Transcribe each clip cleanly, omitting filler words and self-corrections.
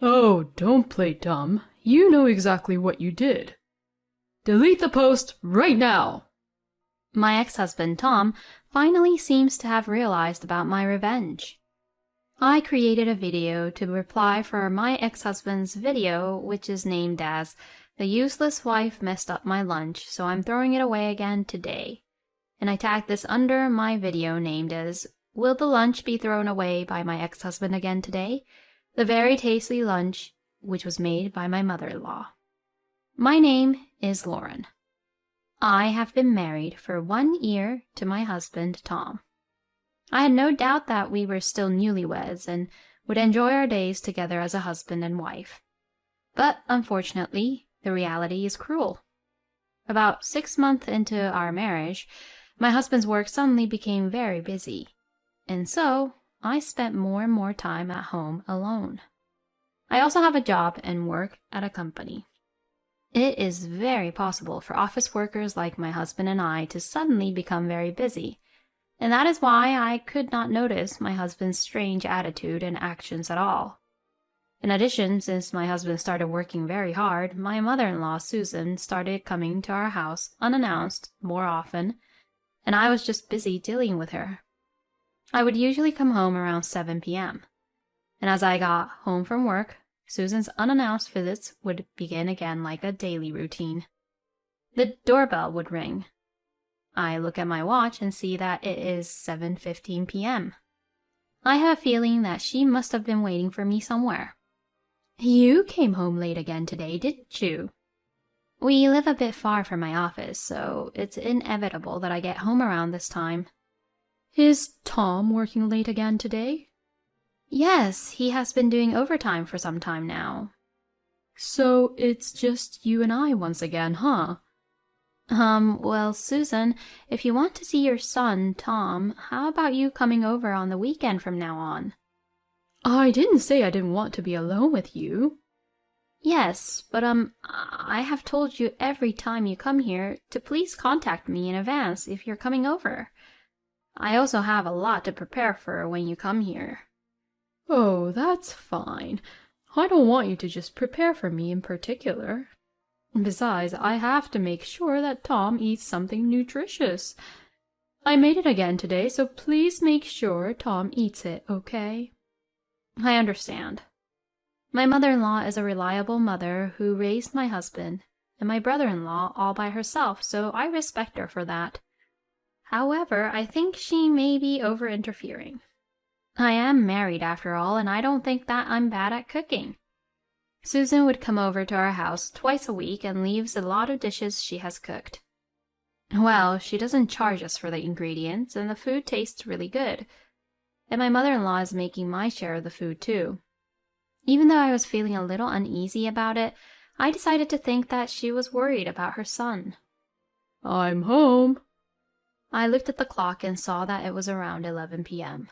Oh, don't play dumb. You know exactly what you did. Delete the post right now! My ex-husband, Tom, finally seems to have realized about my revenge. I created a video to reply for my ex-husband's video, which is named as "The Useless Wife Messed Up My Lunch, so I'm throwing it away again today." And I tagged this under my video named as "Will the lunch be thrown away by my ex-husband again today? The very tasty lunch which was made by my mother-in-law." My name is Lauren. I have been married for 1 year to my husband, Tom. I had no doubt that we were still newlyweds and would enjoy our days together as a husband and wife. But unfortunately, the reality is cruel. About 6 months into our marriage, my husband's work suddenly became very busy, and so I spent more and more time at home alone. I also have a job and work at a company. It is very possible for office workers like my husband and I to suddenly become very busy, and that is why I could not notice my husband's strange attitude and actions at all. In addition, since my husband started working very hard, my mother-in-law, Susan, started coming to our house unannounced more often, and I was just busy dealing with her. I would usually come home around 7 p.m., and as I got home from work, Susan's unannounced visits would begin again like a daily routine. The doorbell would ring. I look at my watch and see that it is 7:15 p.m. I have a feeling that she must have been waiting for me somewhere. "You came home late again today, didn't you?" We live a bit far from my office, so it's inevitable that I get home around this time. Is Tom working late again today? Yes, he has been doing overtime for some time now. So it's just you and I once again, huh? Well, Susan, if you want to see your son, Tom, how about you coming over on the weekend from now on? I didn't say I didn't want to be alone with you. Yes, but, I have told you every time you come here to please contact me in advance if you're coming over. I also have a lot to prepare for when you come here. Oh, that's fine. I don't want you to just prepare for me in particular. Besides, I have to make sure that Tom eats something nutritious. I made it again today, so please make sure Tom eats it, okay? I understand. My mother-in-law is a reliable mother who raised my husband and my brother-in-law all by herself, so I respect her for that. However, I think she may be over-interfering. I am married after all, and I don't think that I'm bad at cooking. Susan would come over to our house twice a week and leaves a lot of dishes she has cooked. Well, she doesn't charge us for the ingredients, and the food tastes really good. And my mother-in-law is making my share of the food too. Even though I was feeling a little uneasy about it, I decided to think that she was worried about her son. I'm home. I looked at the clock and saw that it was around 11 p.m.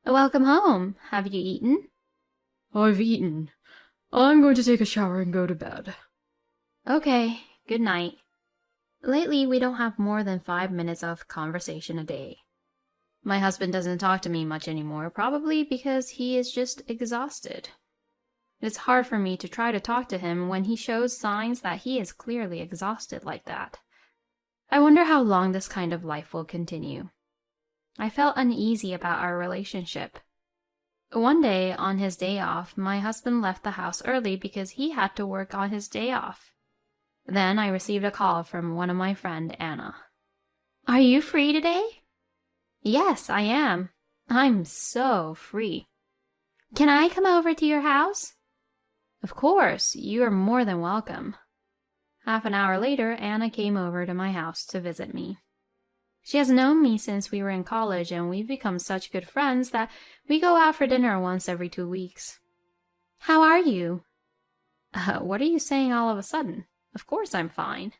Welcome home. Have you eaten? I've eaten. I'm going to take a shower and go to bed. Okay, good night. Lately, we don't have more than 5 minutes of conversation a day. My husband doesn't talk to me much anymore, probably because he is just exhausted. It's hard for me to try to talk to him when he shows signs that he is clearly exhausted like that. I wonder how long this kind of life will continue. I felt uneasy about our relationship. One day, on his day off, my husband left the house early because he had to work on his day off. Then I received a call from one of my friends, Anna. "Are you free today?" "Yes, I am. I'm so free." "Can I come over to your house?" "Of course, you are more than welcome." Half an hour later, Anna came over to my house to visit me. She has known me since we were in college, and we've become such good friends that we go out for dinner once every 2 weeks. "How are you?" What are you saying all of a sudden? Of course I'm fine."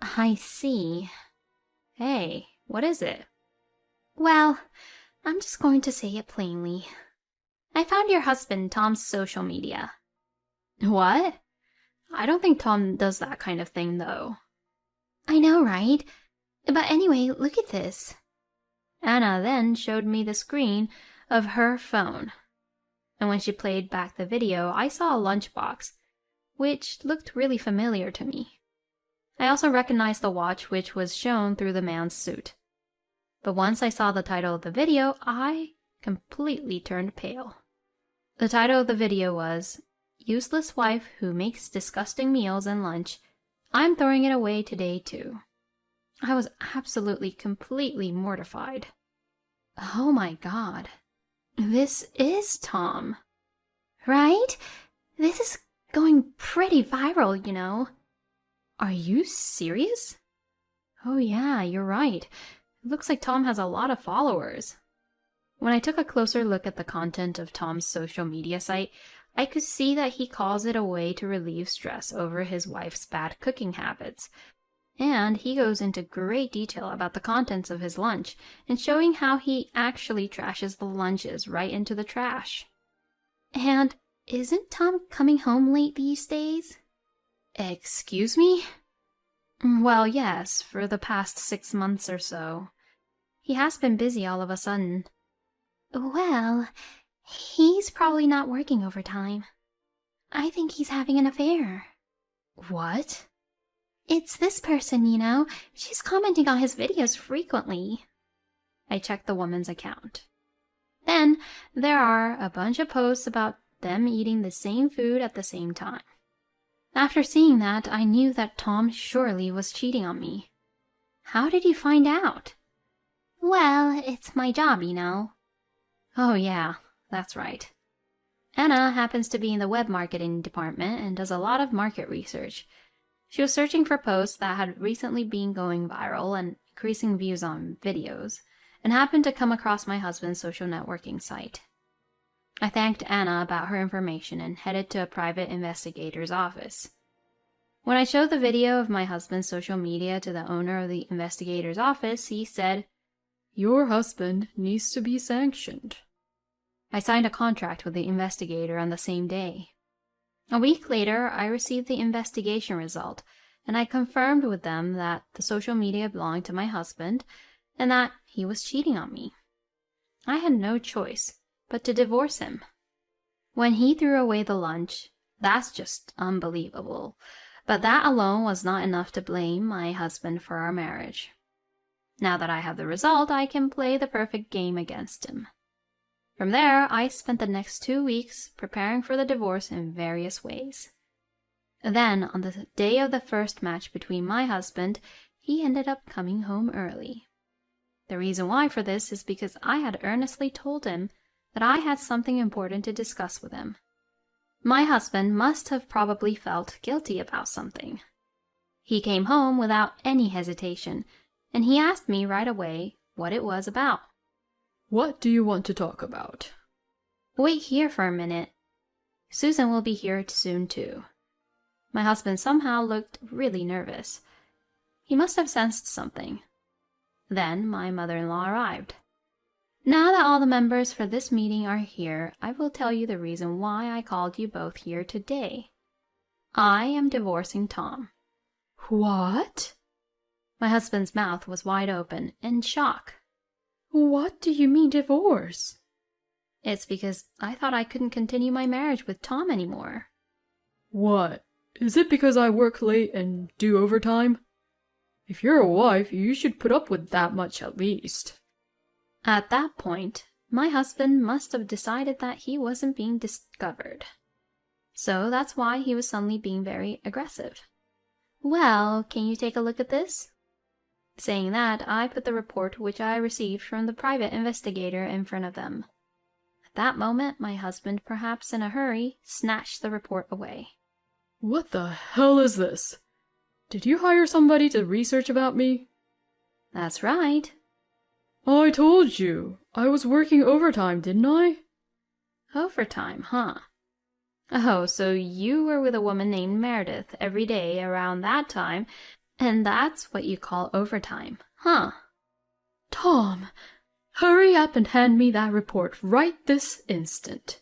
"I see." "Hey, what is it?" "Well, I'm just going to say it plainly. I found your husband Tom's social media." "What? I don't think Tom does that kind of thing, though." "I know, right? But anyway, look at this." Anna then showed me the screen of her phone. And when she played back the video, I saw a lunchbox, which looked really familiar to me. I also recognized the watch which was shown through the man's suit. But once I saw the title of the video, I completely turned pale. The title of the video was, "Useless Wife Who Makes Disgusting Meals and Lunch. I'm Throwing It Away Today Too." I was absolutely, completely mortified. Oh my god. This is Tom. Right? This is going pretty viral, you know. Are you serious? Oh yeah, you're right. It looks like Tom has a lot of followers. When I took a closer look at the content of Tom's social media site, I could see that he calls it a way to relieve stress over his wife's bad cooking habits. And he goes into great detail about the contents of his lunch and showing how he actually trashes the lunches right into the trash. And isn't Tom coming home late these days? Excuse me? Well, yes, for the past 6 months or so. He has been busy all of a sudden. Well, he's probably not working overtime. I think he's having an affair. What? It's this person, you know. She's commenting on his videos frequently. I checked the woman's account. Then there are a bunch of posts about them eating the same food at the same time. After seeing that, I knew that Tom surely was cheating on me. How did you find out? Well, it's my job, you know. Oh yeah, that's right. Anna happens to be in the web marketing department and does a lot of market research. She was searching for posts that had recently been going viral and increasing views on videos, and happened to come across my husband's social networking site. I thanked Anna about her information and headed to a private investigator's office. When I showed the video of my husband's social media to the owner of the investigator's office, he said, "Your husband needs to be sanctioned." I signed a contract with the investigator on the same day. A week later, I received the investigation result, and I confirmed with them that the social media belonged to my husband and that he was cheating on me. I had no choice but to divorce him. When he threw away the lunch, that's just unbelievable. But that alone was not enough to blame my husband for our marriage. Now that I have the result, I can play the perfect game against him. From there, I spent the next 2 weeks preparing for the divorce in various ways. Then, on the day of the first match between my husband, he ended up coming home early. The reason why for this is because I had earnestly told him that I had something important to discuss with him. My husband must have probably felt guilty about something. He came home without any hesitation, and he asked me right away what it was about. "What do you want to talk about?" Wait here for a minute. Susan will be here soon too. My husband somehow looked really nervous. He must have sensed something. Then my mother-in-law arrived. Now that all the members for this meeting are here, I will tell you the reason why I called you both here today. I am divorcing Tom. What? My husband's mouth was wide open in shock. What do you mean divorce? It's because I thought I couldn't continue my marriage with Tom anymore. What? Is it because I work late and do overtime? If you're a wife, you should put up with that much at least. At that point, my husband must have decided that he wasn't being discovered. So that's why he was suddenly being very aggressive. Well, can you take a look at this? Saying that, I put the report which I received from the private investigator in front of them. At that moment, my husband, perhaps in a hurry, snatched the report away. What the hell is this? Did you hire somebody to research about me? That's right. I told you. I was working overtime, didn't I? Overtime, huh? Oh, so you were with a woman named Meredith every day around that time, and that's what you call overtime, huh? Tom, hurry up and hand me that report right this instant.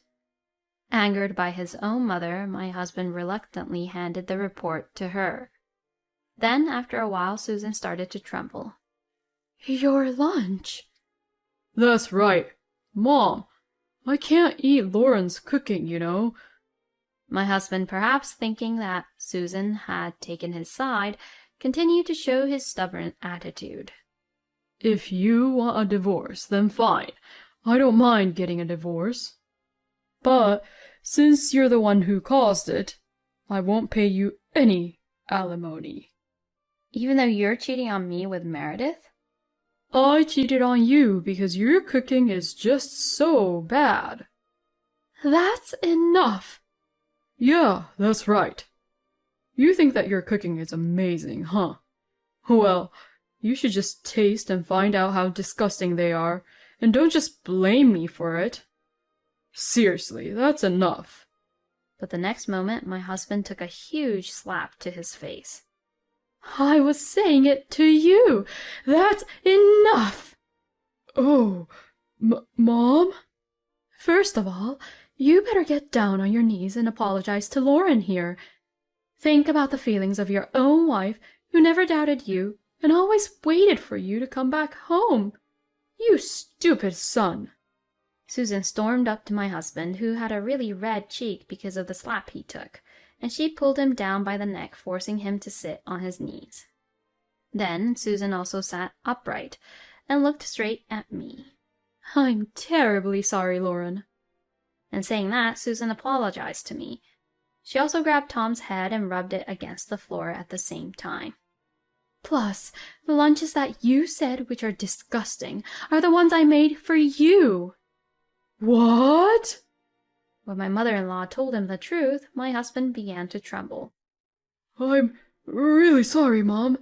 Angered by his own mother, my husband reluctantly handed the report to her. Then, after a while, Susan started to tremble. Your lunch. That's right. Mom, I can't eat Lauren's cooking, you know. My husband, perhaps thinking that Susan had taken his side, continued to show his stubborn attitude. If you want a divorce, then fine. I don't mind getting a divorce. But since you're the one who caused it, I won't pay you any alimony. Even though you're cheating on me with Meredith? I cheated on you because your cooking is just so bad. That's enough. Yeah, that's right. You think that your cooking is amazing, huh? Well, you should just taste and find out how disgusting they are, and don't just blame me for it. Seriously, that's enough. But the next moment, my husband took a huge slap to his face. I was saying it to you. That's enough. Oh, Mom? First of all, you better get down on your knees and apologize to Lauren here. Think about the feelings of your own wife who never doubted you and always waited for you to come back home. You stupid son. Susan stormed up to my husband, who had a really red cheek because of the slap he took, and she pulled him down by the neck, forcing him to sit on his knees. Then Susan also sat upright and looked straight at me. I'm terribly sorry, Lauren. And saying that, Susan apologized to me. She also grabbed Tom's head and rubbed it against the floor at the same time. Plus, the lunches that you said, which are disgusting, are the ones I made for you. What? When my mother-in-law told him the truth, my husband began to tremble. I'm really sorry, Mom.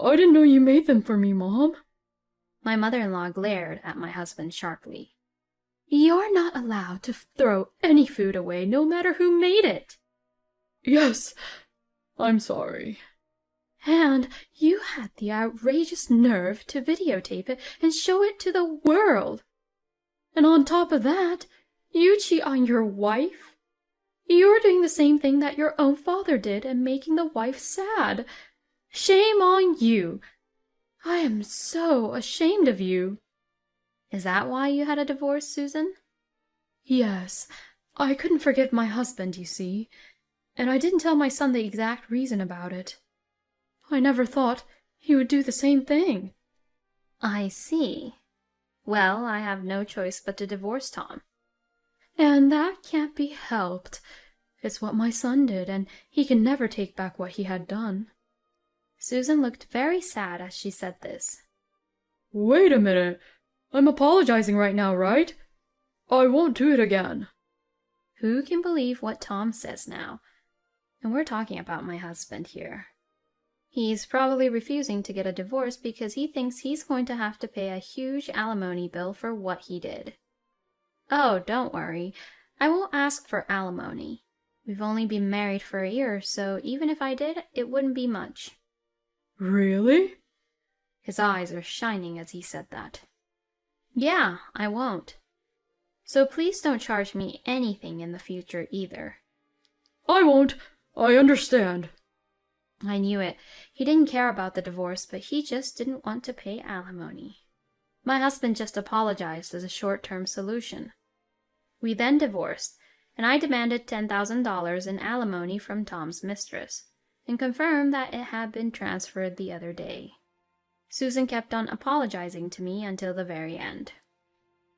I didn't know you made them for me, Mom. My mother-in-law glared at my husband sharply. You're not allowed to throw any food away, no matter who made it. Yes, I'm sorry. And you had the outrageous nerve to videotape it and show it to the world. And on top of that, you cheat on your wife. You're doing the same thing that your own father did and making the wife sad. Shame on you. I am so ashamed of you. Is that why you had a divorce, Susan? Yes. I couldn't forgive my husband, you see, and I didn't tell my son the exact reason about it. I never thought he would do the same thing. I see. Well, I have no choice but to divorce Tom. And that can't be helped. It's what my son did, and he can never take back what he had done. Susan looked very sad as she said this. Wait a minute. I'm apologizing right now, right? I won't do it again. Who can believe what Tom says now? And we're talking about my husband here. He's probably refusing to get a divorce because he thinks he's going to have to pay a huge alimony bill for what he did. Oh, don't worry. I won't ask for alimony. We've only been married for a year, so even if I did, it wouldn't be much. Really? His eyes were shining as he said that. Yeah, I won't. So please don't charge me anything in the future either. I won't. I understand. I knew it. He didn't care about the divorce, but he just didn't want to pay alimony. My husband just apologized as a short-term solution. We then divorced, and I demanded $10,000 in alimony from Tom's mistress, and confirmed that it had been transferred the other day. Susan kept on apologizing to me until the very end.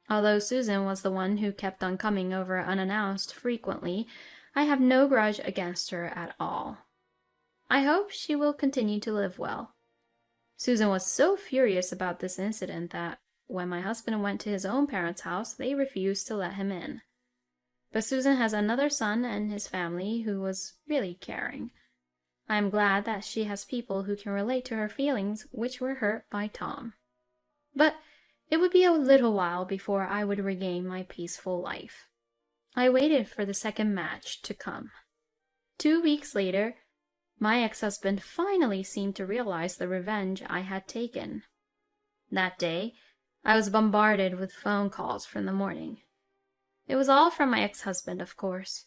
Although Susan was the one who kept on coming over unannounced frequently, I have no grudge against her at all. I hope she will continue to live well. Susan was so furious about this incident that when my husband went to his own parents' house, they refused to let him in. But Susan has another son and his family who was really caring. I am glad that she has people who can relate to her feelings, which were hurt by Tom. But it would be a little while before I would regain my peaceful life. I waited for the second match to come. 2 weeks later, my ex-husband finally seemed to realize the revenge I had taken. That day, I was bombarded with phone calls from the morning. It was all from my ex-husband, of course.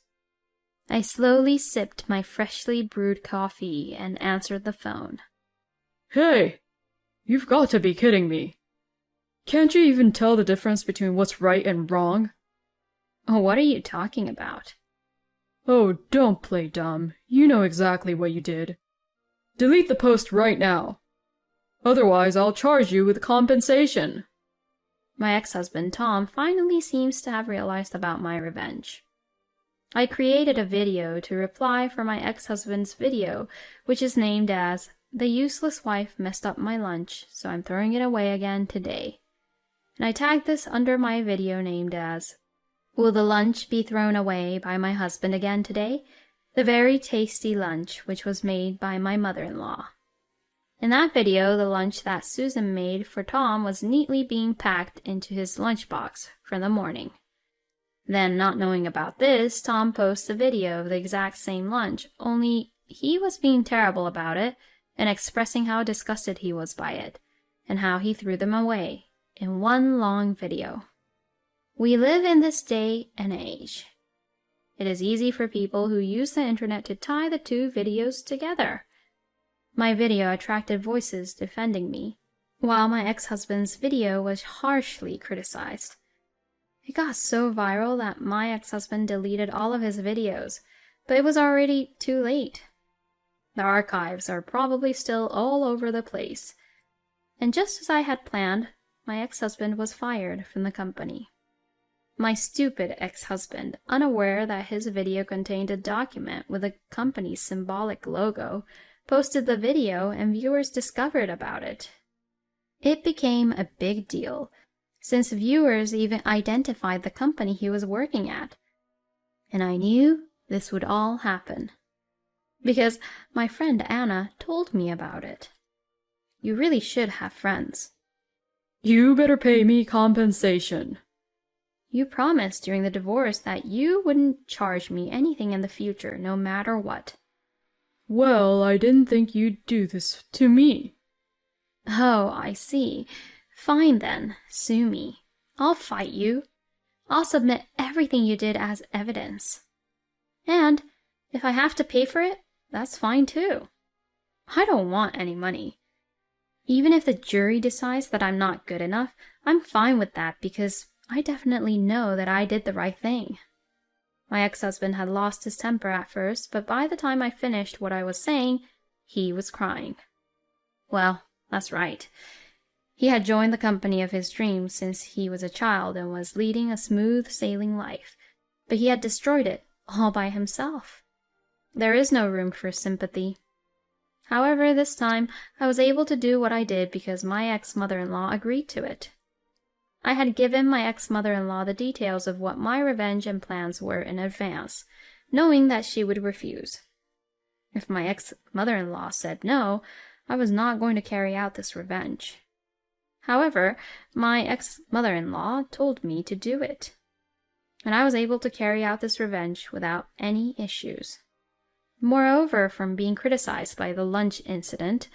I slowly sipped my freshly brewed coffee and answered the phone. Hey, you've got to be kidding me. Can't you even tell the difference between what's right and wrong? What are you talking about? Oh, don't play dumb. You know exactly what you did. Delete the post right now. Otherwise, I'll charge you with compensation. My ex-husband Tom finally seems to have realized about my revenge. I created a video to reply for my ex-husband's video, which is named as "The Useless Wife Messed Up My Lunch, so I'm throwing it away again today." And I tagged this under my video named as "Will the lunch be thrown away by my husband again today? The very tasty lunch which was made by my mother-in-law." In that video, the lunch that Susan made for Tom was neatly being packed into his lunchbox for the morning. Then, not knowing about this, Tom posts a video of the exact same lunch, only he was being terrible about it and expressing how disgusted he was by it, and how he threw them away, in one long video. We live in this day and age. It is easy for people who use the internet to tie the two videos together. My video attracted voices defending me, while my ex-husband's video was harshly criticized. It got so viral that my ex-husband deleted all of his videos, but it was already too late. The archives are probably still all over the place. And just as I had planned, my ex-husband was fired from the company. My stupid ex-husband, unaware that his video contained a document with the company's symbolic logo, posted the video and viewers discovered about it. It became a big deal, since viewers even identified the company he was working at. And I knew this would all happen, because my friend Anna told me about it. You really should have friends. You better pay me compensation. You promised during the divorce that you wouldn't charge me anything in the future, no matter what. Well, I didn't think you'd do this to me. Oh, I see. Fine then, sue me. I'll fight you. I'll submit everything you did as evidence. And if I have to pay for it, that's fine too. I don't want any money. Even if the jury decides that I'm not good enough, I'm fine with that because I definitely know that I did the right thing. My ex-husband had lost his temper at first, but by the time I finished what I was saying, he was crying. Well, that's right. He had joined the company of his dreams since he was a child and was leading a smooth sailing life, but he had destroyed it all by himself. There is no room for sympathy. However, this time I was able to do what I did because my ex-mother-in-law agreed to it. I had given my ex-mother-in-law the details of what my revenge and plans were in advance, knowing that she would refuse. If my ex-mother-in-law said no, I was not going to carry out this revenge. However, my ex-mother-in-law told me to do it, and I was able to carry out this revenge without any issues. Moreover, from being criticized by the lunch incident,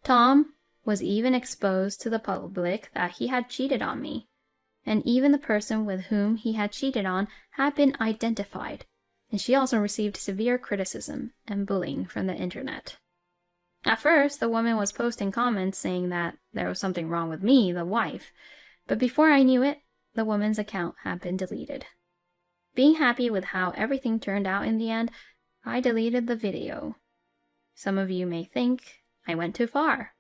Tom was even exposed to the public that he had cheated on me, and even the person with whom he had cheated on had been identified, and she also received severe criticism and bullying from the internet. At first, the woman was posting comments saying that there was something wrong with me, the wife, but before I knew it, the woman's account had been deleted. Being happy with how everything turned out in the end, I deleted the video. Some of you may think I went too far,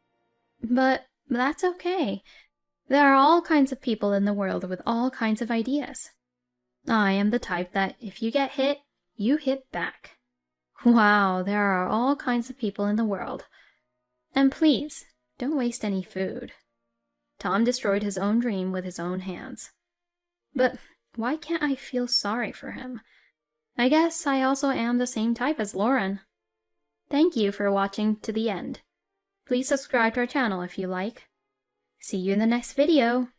but that's okay. There are all kinds of people in the world with all kinds of ideas. I am the type that if you get hit, you hit back. Wow, there are all kinds of people in the world. And please, don't waste any food. Tom destroyed his own dream with his own hands. But why can't I feel sorry for him? I guess I also am the same type as Lauren. Thank you for watching to the end. Please subscribe to our channel if you like. See you in the next video.